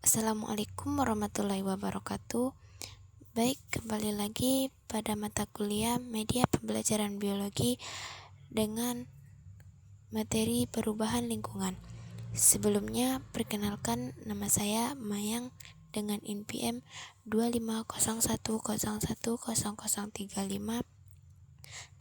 Assalamualaikum warahmatullahi wabarakatuh. Baik, kembali lagi pada mata kuliah media pembelajaran biologi dengan materi perubahan lingkungan. Sebelumnya, perkenalkan nama saya Mayang dengan NPM 25010100035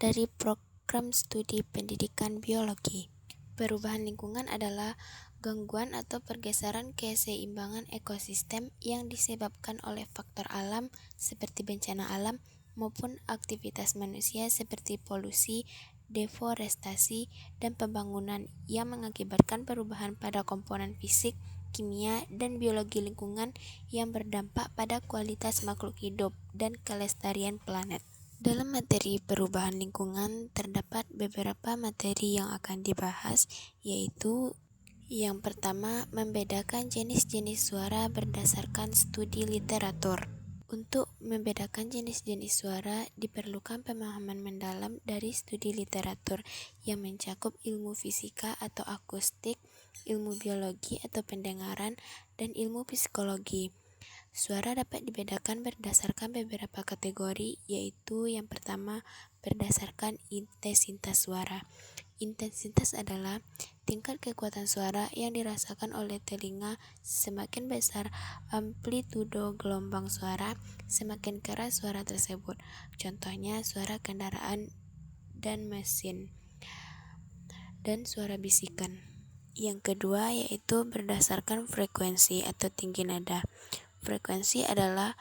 dari program studi pendidikan biologi. Perubahan lingkungan adalah gangguan atau pergeseran keseimbangan ekosistem yang disebabkan oleh faktor alam seperti bencana alam maupun aktivitas manusia seperti polusi, deforestasi, dan pembangunan yang mengakibatkan perubahan pada komponen fisik, kimia, dan biologi lingkungan yang berdampak pada kualitas makhluk hidup dan kelestarian planet. Dalam materi perubahan lingkungan terdapat beberapa materi yang akan dibahas, yaitu yang pertama, membedakan jenis-jenis suara berdasarkan studi literatur. Untuk membedakan jenis-jenis suara diperlukan pemahaman mendalam dari studi literatur yang mencakup ilmu fisika atau akustik, ilmu biologi atau pendengaran, dan ilmu psikologi. Suara dapat dibedakan berdasarkan beberapa kategori, yaitu yang pertama, berdasarkan intensitas suara. Intensitas adalah tingkat kekuatan suara yang dirasakan oleh telinga. Semakin besar amplitudo gelombang suara, semakin keras suara tersebut. Contohnya suara kendaraan dan mesin, dan suara bisikan. Yang kedua yaitu berdasarkan frekuensi atau tinggi nada. Frekuensi adalah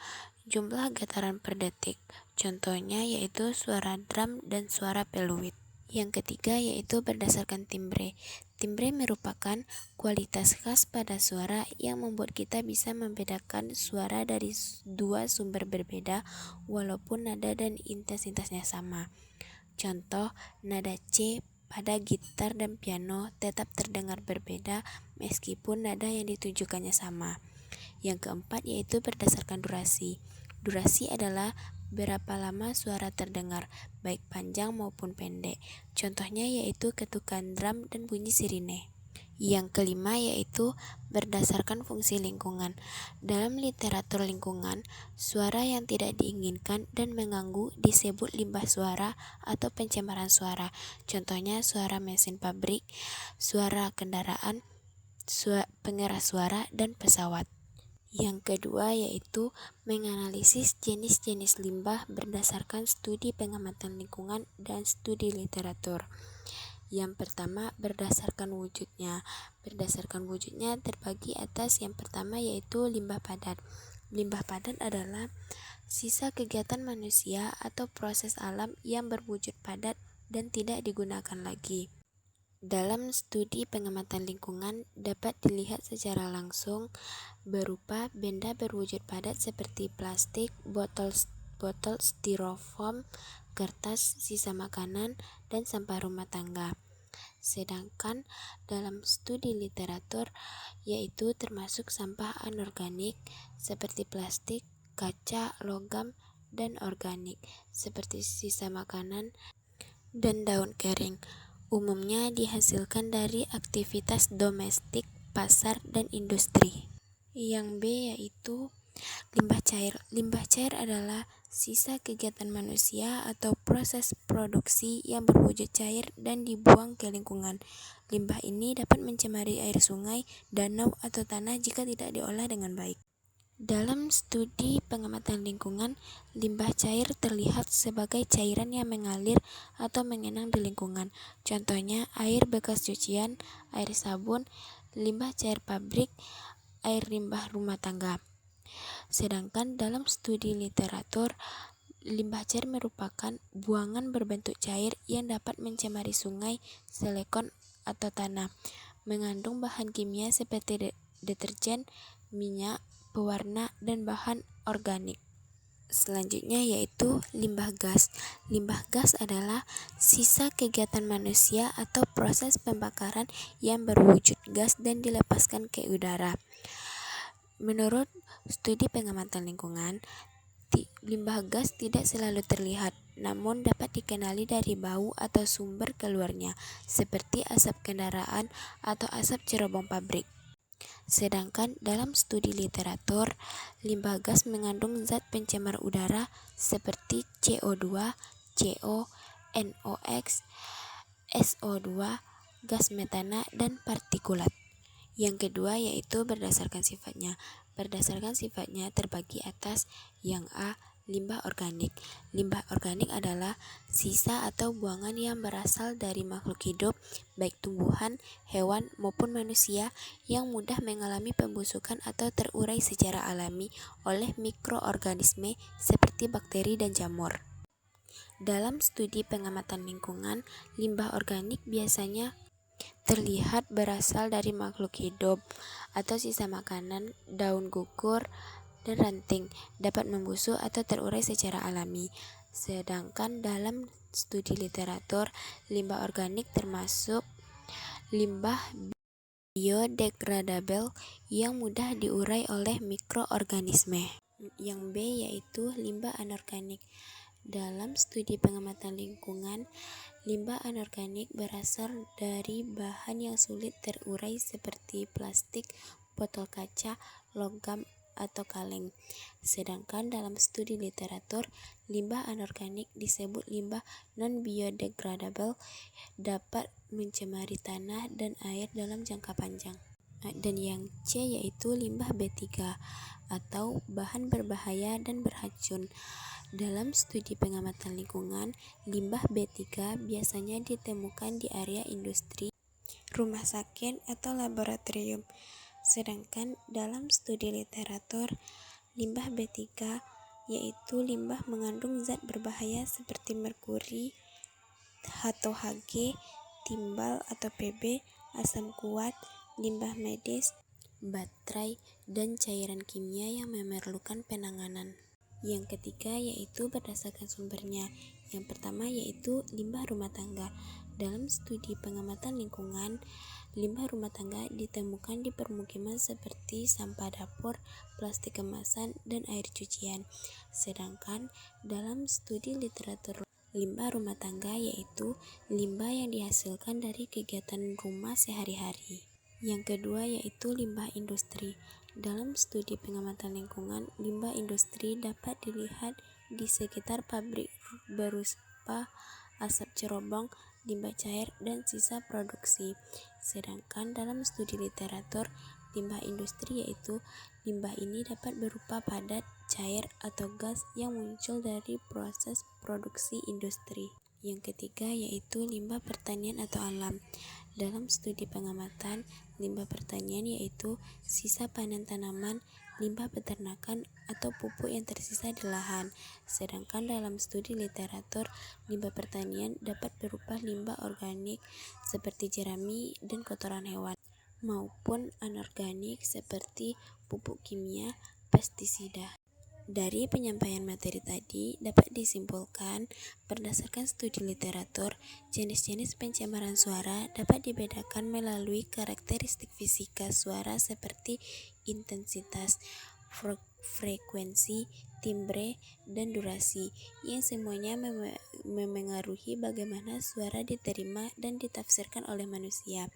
jumlah getaran per detik. Contohnya yaitu suara drum dan suara peluit. Yang ketiga yaitu berdasarkan timbre. Timbre merupakan kualitas khas pada suara yang membuat kita bisa membedakan suara dari dua sumber berbeda walaupun nada dan intensitasnya sama. Contoh, nada C pada gitar dan piano tetap terdengar berbeda meskipun nada yang ditujukannya sama. Yang keempat yaitu berdasarkan durasi. Durasi adalah berapa lama suara terdengar, baik panjang maupun pendek. Contohnya yaitu ketukan drum dan bunyi sirine. Yang kelima yaitu berdasarkan fungsi lingkungan. Dalam literatur lingkungan, suara yang tidak diinginkan dan mengganggu disebut limbah suara atau pencemaran suara. Contohnya suara mesin pabrik, suara kendaraan, pengeras suara, dan pesawat. Yang kedua yaitu menganalisis jenis-jenis limbah berdasarkan studi pengamatan lingkungan dan studi literatur. Yang pertama berdasarkan wujudnya. Berdasarkan wujudnya terbagi atas yang pertama yaitu limbah padat. Limbah padat adalah sisa kegiatan manusia atau proses alam yang berwujud padat dan tidak digunakan lagi. Dalam studi pengamatan lingkungan dapat dilihat secara langsung berupa benda berwujud padat seperti plastik, botol styrofoam, kertas, sisa makanan, dan sampah rumah tangga. Sedangkan dalam studi literatur yaitu termasuk sampah anorganik seperti plastik, kaca, logam, dan organik seperti sisa makanan dan daun kering. Umumnya dihasilkan dari aktivitas domestik, pasar, dan industri. Yang B yaitu limbah cair. Limbah cair adalah sisa kegiatan manusia atau proses produksi yang berwujud cair dan dibuang ke lingkungan. Limbah ini dapat mencemari air sungai, danau, atau tanah jika tidak diolah dengan baik. Dalam studi pengamatan lingkungan, limbah cair terlihat sebagai cairan yang mengalir atau mengenang di lingkungan. Contohnya air bekas cucian, air sabun, limbah cair pabrik, air limbah rumah tangga. Sedangkan dalam studi literatur, limbah cair merupakan buangan berbentuk cair yang dapat mencemari sungai, selekon, atau tanah. Mengandung bahan kimia seperti deterjen, minyak, pewarna, dan bahan organik. Selanjutnya yaitu limbah gas. Limbah gas adalah sisa kegiatan manusia atau proses pembakaran yang berwujud gas dan dilepaskan ke udara. Menurut studi pengamatan lingkungan, limbah gas tidak selalu terlihat, namun dapat dikenali dari bau atau sumber keluarnya, seperti asap kendaraan atau asap cerobong pabrik. Sedangkan dalam studi literatur, limbah gas mengandung zat pencemar udara seperti CO2, CO, NOx, SO2, gas metana, dan partikulat. Yang kedua yaitu berdasarkan sifatnya. Berdasarkan sifatnya terbagi atas yang A. Limbah organik. Limbah organik adalah sisa atau buangan yang berasal dari makhluk hidup, baik tumbuhan, hewan, maupun manusia, yang mudah mengalami pembusukan atau terurai secara alami oleh mikroorganisme seperti bakteri dan jamur. Dalam studi pengamatan lingkungan, limbah organik biasanya terlihat berasal dari makhluk hidup atau sisa makanan, daun gugur, dan ranting, dapat membusuk atau terurai secara alami. Sedangkan dalam studi literatur, limbah organik termasuk limbah biodegradable yang mudah diurai oleh mikroorganisme. Yang B yaitu limbah anorganik. Dalam studi pengamatan lingkungan, limbah anorganik berasal dari bahan yang sulit terurai seperti plastik, botol kaca, logam, atau kaleng. Sedangkan dalam studi literatur, limbah anorganik disebut limbah non-biodegradable, dapat mencemari tanah dan air dalam jangka panjang. Dan yang C yaitu limbah B3 atau bahan berbahaya dan beracun. Dalam studi pengamatan lingkungan, limbah B3 biasanya ditemukan di area industri, rumah sakit, atau laboratorium. Sedangkan dalam studi literatur, limbah B3 yaitu limbah mengandung zat berbahaya seperti merkuri atau Hg, timbal atau Pb, asam kuat, limbah medis, baterai, dan cairan kimia yang memerlukan penanganan. Yang ketiga yaitu berdasarkan sumbernya. Yang pertama yaitu limbah rumah tangga. Dalam studi pengamatan lingkungan, limbah rumah tangga ditemukan di permukiman seperti sampah dapur, plastik kemasan, dan air cucian. Sedangkan dalam studi literatur, limbah rumah tangga yaitu limbah yang dihasilkan dari kegiatan rumah sehari-hari. Yang kedua yaitu limbah industri. Dalam studi pengamatan lingkungan, limbah industri dapat dilihat di sekitar pabrik berupa asap cerobong, limbah cair, dan sisa produksi. Sedangkan dalam studi literatur, limbah industri yaitu limbah ini dapat berupa padat, cair, atau gas yang muncul dari proses produksi industri. Yang ketiga yaitu limbah pertanian atau alam. Dalam studi pengamatan, limbah pertanian yaitu sisa panen tanaman, limbah peternakan, atau pupuk yang tersisa di lahan. Sedangkan dalam studi literatur, limbah pertanian dapat berupa limbah organik seperti jerami dan kotoran hewan, maupun anorganik seperti pupuk kimia, pestisida. Dari penyampaian materi tadi dapat disimpulkan berdasarkan studi literatur, jenis-jenis pencemaran suara dapat dibedakan melalui karakteristik fisika suara seperti intensitas, frekuensi, timbre, dan durasi, yang semuanya memengaruhi bagaimana suara diterima dan ditafsirkan oleh manusia.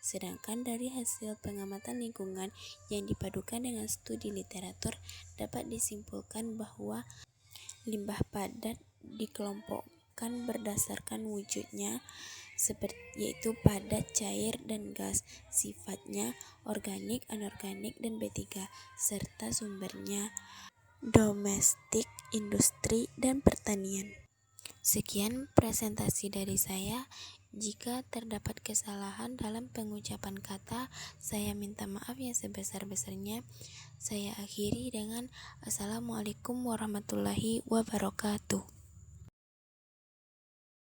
Sedangkan dari hasil pengamatan lingkungan yang dipadukan dengan studi literatur dapat disimpulkan bahwa limbah padat dikelompokkan berdasarkan wujudnya, yaitu padat, cair, dan gas, sifatnya organik, anorganik, dan B3, serta sumbernya domestik, industri, dan pertanian. Sekian presentasi dari saya. Jika terdapat kesalahan dalam pengucapan kata, saya minta maaf yang sebesar-besarnya. Saya akhiri dengan Assalamualaikum warahmatullahi wabarakatuh.